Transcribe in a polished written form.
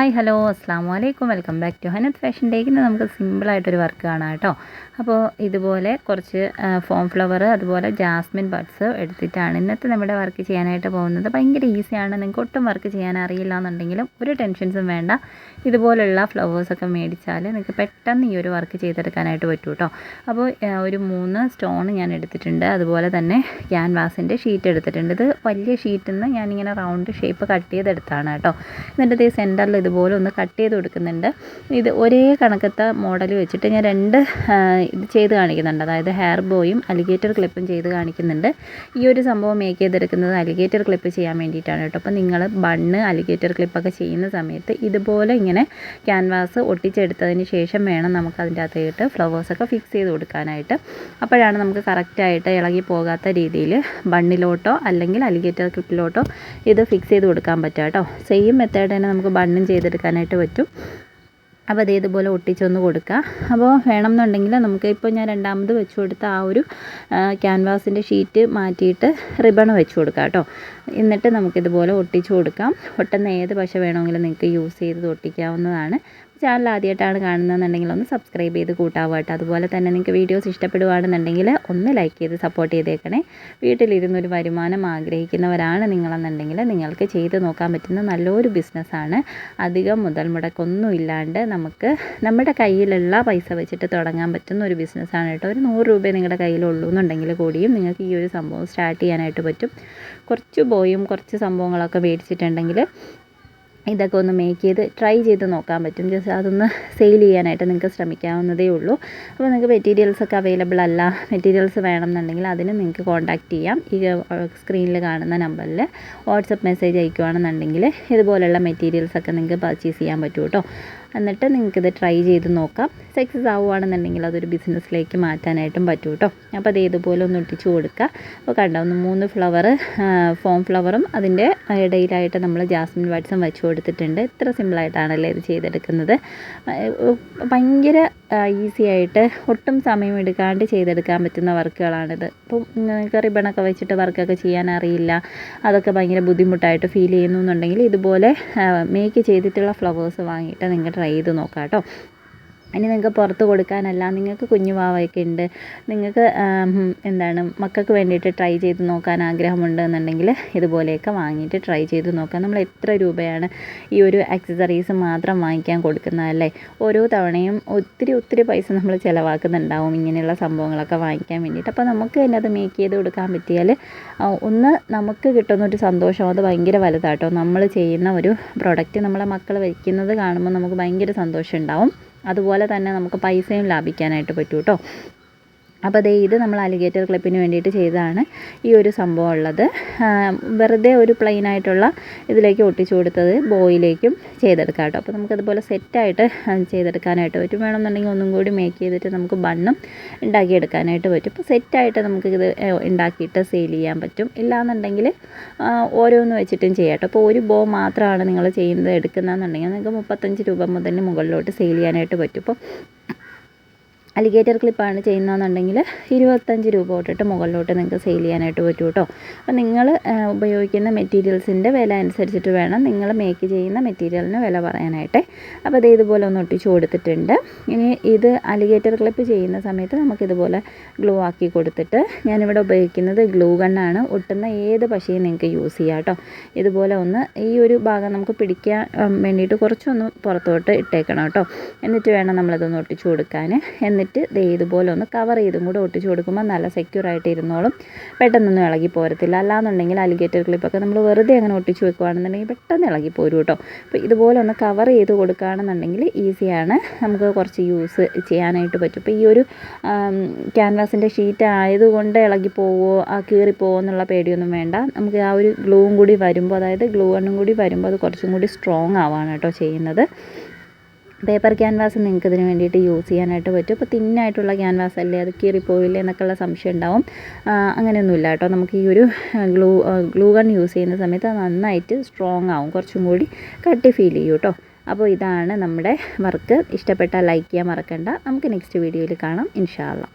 Hi hello അസ്സാം വലൈക്കും welcome back to Hanath fashion ഡേക്ക്. ഇന്ന് നമുക്ക് സിമ്പിളായിട്ടൊരു വർക്ക് കാണാം കേട്ടോ. അപ്പോൾ ഇതുപോലെ കുറച്ച് ഫോം ഫ്ലവർ അതുപോലെ ജാസ്മിൻ ബഡ്സ് എടുത്തിട്ടാണ് ഇന്നത്തെ നമ്മുടെ വർക്ക് ചെയ്യാനായിട്ട് പോകുന്നത്. ഭയങ്കര ഈസിയാണ്. നിങ്ങൾക്ക് ഒട്ടും വർക്ക് ചെയ്യാൻ അറിയില്ല എന്നുണ്ടെങ്കിലും ഒരു ടെൻഷൻസും വേണ്ട. ഇതുപോലുള്ള ഫ്ലവേഴ്സൊക്കെ മേടിച്ചാൽ നിങ്ങൾക്ക് പെട്ടെന്ന് ഈ ഒരു വർക്ക് ചെയ്തെടുക്കാനായിട്ട് പറ്റും കേട്ടോ. അപ്പോൾ ഒരു 3 സ്റ്റോൺ ഞാൻ എടുത്തിട്ടുണ്ട്. അതുപോലെ തന്നെ ക്യാൻവാസിൻ്റെ ഷീറ്റ് എടുത്തിട്ടുണ്ട്. ഇത് വലിയ ഷീറ്റിൽ നിന്ന് ഞാനിങ്ങനെ റൗണ്ട് ഷേപ്പ് കട്ട് ചെയ്തെടുത്താണ് കേട്ടോ. എന്നിട്ട് ഇത് സെൻറ്ററിൽ ഇതുപോലെ ഒന്ന് കട്ട് ചെയ്ത് കൊടുക്കുന്നുണ്ട്. ഇത് ഒരേ കണക്കത്തെ മോഡൽ വെച്ചിട്ട് ഞാൻ 2 ഇത് ചെയ്ത് കാണിക്കുന്നുണ്ട്. അതായത് ഹെയർ ബോയും അലിഗേറ്റർ ക്ലിപ്പും ചെയ്ത് കാണിക്കുന്നുണ്ട്. ഈ ഒരു സംഭവം മേക്ക് ചെയ്തെടുക്കുന്നത് അലിഗേറ്റർ ക്ലിപ്പ് ചെയ്യാൻ വേണ്ടിയിട്ടാണ് കേട്ടോ. അപ്പോൾ നിങ്ങൾ ബണ്ണ് അലിഗേറ്റർ ക്ലിപ്പൊക്കെ ചെയ്യുന്ന സമയത്ത് ഇതുപോലെ ഇങ്ങനെ ക്യാൻവാസ് ഒട്ടിച്ചെടുത്തതിന് ശേഷം വേണം നമുക്ക് അതിൻ്റെ അകത്തായിട്ട് ഫ്ലവേഴ്സൊക്കെ ഫിക്സ് ചെയ്ത് കൊടുക്കാനായിട്ട്. അപ്പോഴാണ് നമുക്ക് കറക്റ്റായിട്ട് ഇളകി പോകാത്ത രീതിയിൽ ബണ്ണിലോട്ടോ അല്ലെങ്കിൽ അലിഗേറ്റർ ക്ലിപ്പിലോട്ടോ ഇത് ഫിക്സ് ചെയ്ത് കൊടുക്കാൻ പറ്റുക കേട്ടോ. സെയിം മെത്തേഡ് തന്നെ നമുക്ക് ബണ്ണും ചെയ്തെടുക്കാനായിട്ട് പറ്റും. അപ്പോൾ അത് ഇതുപോലെ ഒട്ടിച്ചൊന്ന് കൊടുക്കുക. അപ്പോൾ വേണമെന്നുണ്ടെങ്കിൽ നമുക്ക് ഇപ്പോൾ ഞാൻ രണ്ടാമത് വെച്ച് കൊടുത്ത ആ ഒരു ക്യാൻവാസിൻ്റെ ഷീറ്റ് മാറ്റിയിട്ട് റിബൺ വെച്ച് കൊടുക്കാം കേട്ടോ. എന്നിട്ട് നമുക്കിതുപോലെ ഒട്ടിച്ച് കൊടുക്കാം. ഒട്ടുന്ന ഏത് പശ വേണമെങ്കിലും നിങ്ങൾക്ക് യൂസ് ചെയ്ത് ഒട്ടിക്കാവുന്നതാണ്. ചാനൽ ആദ്യമായിട്ടാണ് കാണുന്നതെന്നുണ്ടെങ്കിൽ ഒന്ന് സബ്സ്ക്രൈബ് ചെയ്ത് കൂട്ടാവുക കേട്ടോ. അതുപോലെ തന്നെ നിങ്ങൾക്ക് വീഡിയോസ് ഇഷ്ടപ്പെടുകയാണെന്നുണ്ടെങ്കിൽ ഒന്ന് ലൈക്ക് ചെയ്ത് സപ്പോർട്ട് ചെയ്തേക്കണേ. വീട്ടിലിരുന്നൊരു വരുമാനം ആഗ്രഹിക്കുന്നവരാണ് നിങ്ങളെന്നുണ്ടെങ്കിൽ നിങ്ങൾക്ക് ചെയ്ത് നോക്കാൻ പറ്റുന്ന നല്ലൊരു ബിസിനസ്സാണ്. അധികം മുതൽ മുടക്കൊന്നും ഇല്ലാണ്ട് നമുക്ക് നമ്മുടെ കയ്യിലുള്ള പൈസ വെച്ചിട്ട് തുടങ്ങാൻ പറ്റുന്ന ഒരു ബിസിനസ്സാണ് കേട്ടോ. ഒരു 100 രൂപ നിങ്ങളുടെ കയ്യിലുള്ളൂ എന്നുണ്ടെങ്കിൽ കൂടിയും നിങ്ങൾക്ക് ഈ ഒരു സംഭവം സ്റ്റാർട്ട് ചെയ്യാനായിട്ട് പറ്റും. കുറച്ച് ബോയും കുറച്ച് സംഭവങ്ങളൊക്കെ മേടിച്ചിട്ടുണ്ടെങ്കിൽ ഇതൊക്കെ ഒന്ന് മേക്ക് ചെയ്ത് ട്രൈ ചെയ്ത് നോക്കാൻ പറ്റും. ജസ്റ്റ് അതൊന്ന് സെയിൽ ചെയ്യാനായിട്ട് നിങ്ങൾക്ക് ശ്രമിക്കാവുന്നതേ ഉള്ളൂ. അപ്പോൾ നിങ്ങൾക്ക് മെറ്റീരിയൽസൊക്കെ അവൈലബിൾ അല്ല, മെറ്റീരിയൽസ് വേണമെന്നുണ്ടെങ്കിൽ അതിന് നിങ്ങൾക്ക് കോൺടാക്റ്റ് ചെയ്യാം. ഈ സ്ക്രീനിൽ കാണുന്ന നമ്പറിൽ വാട്സപ്പ് മെസ്സേജ് അയക്കുകയാണെന്നുണ്ടെങ്കിൽ ഇതുപോലുള്ള മെറ്റീരിയൽസൊക്കെ നിങ്ങൾക്ക് പർച്ചേസ് ചെയ്യാൻ പറ്റും കേട്ടോ. എന്നിട്ട് നിങ്ങൾക്കിത് ട്രൈ ചെയ്ത് നോക്കാം. സക്സസ് ആവുകയാണെന്നുണ്ടെങ്കിൽ അതൊരു ബിസിനസ്സിലേക്ക് മാറ്റാനായിട്ടും പറ്റും കേട്ടോ. അപ്പോൾ അത് ഇതുപോലെ ഒന്ന് ഒട്ടിച്ച് കൊടുക്കുക. അപ്പോൾ കണ്ടോ, 3 ഫ്ലവർ ഫോം ഫ്ലവറും അതിൻ്റെ ഇടയിലായിട്ട് നമ്മൾ ജാസ്മിൻ ബഡ്സും വെച്ച് കൊടുത്തിട്ടുണ്ട്. ഇത്ര സിമ്പിളായിട്ടാണല്ലേ ഇത് ചെയ്തെടുക്കുന്നത്. ഭയങ്കര ഈസി ആയിട്ട് ഒട്ടും സമയം എടുക്കാണ്ട് ചെയ്തെടുക്കാൻ പറ്റുന്ന വർക്കുകളാണിത്. ഇപ്പോൾ നിങ്ങൾക്ക് റിബണൊക്കെ വെച്ചിട്ട് വർക്കൊക്കെ ചെയ്യാൻ അറിയില്ല, അതൊക്കെ ഭയങ്കര ബുദ്ധിമുട്ടായിട്ട് ഫീൽ ചെയ്യുന്നു എന്നുണ്ടെങ്കിൽ ഇതുപോലെ മേക്ക് ചെയ്തിട്ടുള്ള ഫ്ലവേഴ്സ് വാങ്ങിയിട്ട് നിങ്ങൾ ട്രൈ ചെയ്ത് നോക്കാം കേട്ടോ. ഇനി നിങ്ങൾക്ക് പുറത്ത് കൊടുക്കാനല്ല, നിങ്ങൾക്ക് കുഞ്ഞു വാവയൊക്കെ ഉണ്ട്, നിങ്ങൾക്ക് മക്കൾക്ക് വേണ്ടിയിട്ട് ട്രൈ ചെയ്ത് നോക്കാൻ ആഗ്രഹമുണ്ട് എന്നുണ്ടെങ്കിൽ ഇതുപോലെയൊക്കെ വാങ്ങിയിട്ട് ട്രൈ ചെയ്ത് നോക്കാം. നമ്മൾ എത്ര രൂപയാണ് ഈ ഒരു ആക്സസറീസ് മാത്രം വാങ്ങിക്കാൻ കൊടുക്കുന്നതല്ലേ. ഓരോ തവണയും ഒത്തിരി പൈസ നമ്മൾ ചിലവാക്കുന്നുണ്ടാവും ഇങ്ങനെയുള്ള സംഭവങ്ങളൊക്കെ വാങ്ങിക്കാൻ വേണ്ടിയിട്ട്. അപ്പോൾ നമുക്ക് തന്നെ അത് മേക്ക് ചെയ്ത് കൊടുക്കാൻ പറ്റിയാൽ ഒന്ന് നമുക്ക് കിട്ടുന്നൊരു സന്തോഷം അത് ഭയങ്കര വലുതാട്ടോ. നമ്മൾ ചെയ്യുന്ന ഒരു പ്രൊഡക്റ്റ് നമ്മളെ മക്കൾ വയ്ക്കുന്നത് കാണുമ്പോൾ നമുക്ക് ഭയങ്കര സന്തോഷം ഉണ്ടാവും. അതുപോലെ തന്നെ നമുക്ക് പൈസയും ലാഭിക്കാനായിട്ട് പറ്റും കേട്ടോ. അപ്പോൾ ഇത് നമ്മൾ അലിഗേറ്റർ ക്ലിപ്പിന് വേണ്ടിയിട്ട് ചെയ്തതാണ് ഈ ഒരു സംഭവം ഉള്ളത്. വെറുതെ ഒരു പ്ലെയിൻ ആയിട്ടുള്ള ഇതിലേക്ക് ഒട്ടിച്ചു കൊടുത്തത് ബോയിലേക്കും ചെയ്തെടുക്കാം കേട്ടോ. അപ്പോൾ നമുക്കതുപോലെ സെറ്റായിട്ട് ചെയ്തെടുക്കാനായിട്ട് പറ്റും. വേണമെന്നുണ്ടെങ്കിൽ ഒന്നും കൂടി മേക്ക് ചെയ്തിട്ട് നമുക്ക് ബണ്ണും ഉണ്ടാക്കിയെടുക്കാനായിട്ട് പറ്റും. ഇപ്പോൾ സെറ്റായിട്ട് നമുക്കിത് ഉണ്ടാക്കിയിട്ട് സെയിൽ ചെയ്യാൻ പറ്റും. ഇല്ലാന്നുണ്ടെങ്കിൽ ഓരോന്ന് വെച്ചിട്ടും ചെയ്യാം കേട്ടോ. അപ്പോൾ ഒരു ബോ മാത്രമാണ് നിങ്ങൾ ചെയ്യുന്നത് എടുക്കുന്നതെന്നുണ്ടെങ്കിൽ നിങ്ങൾക്ക് 35 രൂപ മുതൽ മുകളിലോട്ട് സെയിൽ ചെയ്യാനായിട്ട് പറ്റും. ഇപ്പോൾ അലിഗേറ്റർ ക്ലിപ്പാണ് ചെയ്യുന്നതെന്നുണ്ടെങ്കിൽ 25 രൂപ തൊട്ടിട്ട് മുകളിലോട്ട് നിങ്ങൾക്ക് സെയിൽ ചെയ്യാനായിട്ട് പറ്റും കേട്ടോ. അപ്പോൾ നിങ്ങൾ ഉപയോഗിക്കുന്ന മെറ്റീരിയൽസിൻ്റെ വില അനുസരിച്ചിട്ട് വേണം നിങ്ങൾ മേക്ക് ചെയ്യുന്ന മെറ്റീരിയലിന് വില പറയാനായിട്ട്. അപ്പോൾ അത് ഇതുപോലെ ഒന്ന് ഒട്ടിച്ച് കൊടുത്തിട്ടുണ്ട്. ഇനി ഇത് അലിഗേറ്റർ ക്ലിപ്പ് ചെയ്യുന്ന സമയത്ത് നമുക്കിതുപോലെ ഗ്ലൂ ആക്കി കൊടുത്തിട്ട്, ഞാനിവിടെ ഉപയോഗിക്കുന്നത് ഗ്ലൂ ഗണ്ണാണ്. ഒട്ടുന്ന ഏത് പശയും നിങ്ങൾക്ക് യൂസ് ചെയ്യാം കേട്ടോ. ഇതുപോലെ ഒന്ന് ഈ ഒരു ഭാഗം നമുക്ക് പിടിക്കാൻ വേണ്ടിയിട്ട് കുറച്ചൊന്ന് പുറത്തോട്ട് ഇട്ടേക്കണം കേട്ടോ. എന്നിട്ട് വേണം നമ്മളതൊന്ന് ഒട്ടിച്ച് കൊടുക്കാൻ. എന്നിട്ട് ഇതുപോലെ ഒന്ന് കവർ ചെയ്തും കൂടെ ഒട്ടിച്ച് കൊടുക്കുമ്പോൾ നല്ല സെക്യൂറായിട്ട് ഇരുന്നോളും, പെട്ടെന്നൊന്നും ഇളകി പോരത്തില്ല. അല്ലാന്നുണ്ടെങ്കിൽ അലിഗേറ്റർ ക്ലിപ്പൊക്കെ നമ്മൾ വെറുതെ അങ്ങനെ ഒട്ടിച്ച് വെക്കുകയാണെന്നുണ്ടെങ്കിൽ പെട്ടെന്ന് ഇളകി പോരും കേട്ടോ. അപ്പോൾ ഇതുപോലെ ഒന്ന് കവർ ചെയ്ത് കൊടുക്കുകയാണെന്നുണ്ടെങ്കിൽ ഈസിയാണ്, നമുക്ക് കുറച്ച് യൂസ് ചെയ്യാനായിട്ട് പറ്റും. ഇപ്പോൾ ഈ ഒരു ക്യാൻവാസിൻ്റെ ഷീറ്റ് ആയതുകൊണ്ട് ഇളകി പോവോ കീറിപ്പോവോ എന്നുള്ള പേടിയൊന്നും വേണ്ട. നമുക്ക് ആ ഒരു ഗ്ലൂവും കൂടി വരുമ്പോൾ, അതായത് ഗ്ലൂ ഗണ്ണും കൂടി വരുമ്പോൾ അത് കുറച്ചും കൂടി സ്ട്രോങ് ആവാണ് കേട്ടോ ചെയ്യുന്നത്. പേപ്പർ ക്യാൻവാസ് നിങ്ങൾക്ക് ഇതിന് വേണ്ടിയിട്ട് യൂസ് ചെയ്യാനായിട്ട് പറ്റും. ഇപ്പോൾ തിന്നായിട്ടുള്ള ക്യാൻവാസ് അല്ലേ, അത് കീറിപ്പോയില്ലേ എന്നൊക്കെയുള്ള സംശയം ഉണ്ടാവും. അങ്ങനെയൊന്നുമില്ല കേട്ടോ. നമുക്ക് ഈ ഒരു ഗ്ലൂ ഗൺ യൂസ് ചെയ്യുന്ന സമയത്ത് അത് നന്നായിട്ട് സ്ട്രോങ് ആവും, കുറച്ചും കൂടി കട്ടി ഫീൽ ചെയ്യും കേട്ടോ. അപ്പോൾ ഇതാണ് നമ്മുടെ വർക്ക്. ഇഷ്ടപ്പെട്ടാൽ ലൈക്ക് ചെയ്യാൻ മറക്കണ്ട. നമുക്ക് നെക്സ്റ്റ് വീഡിയോയിൽ കാണാം ഇൻഷാ അല്ലാ.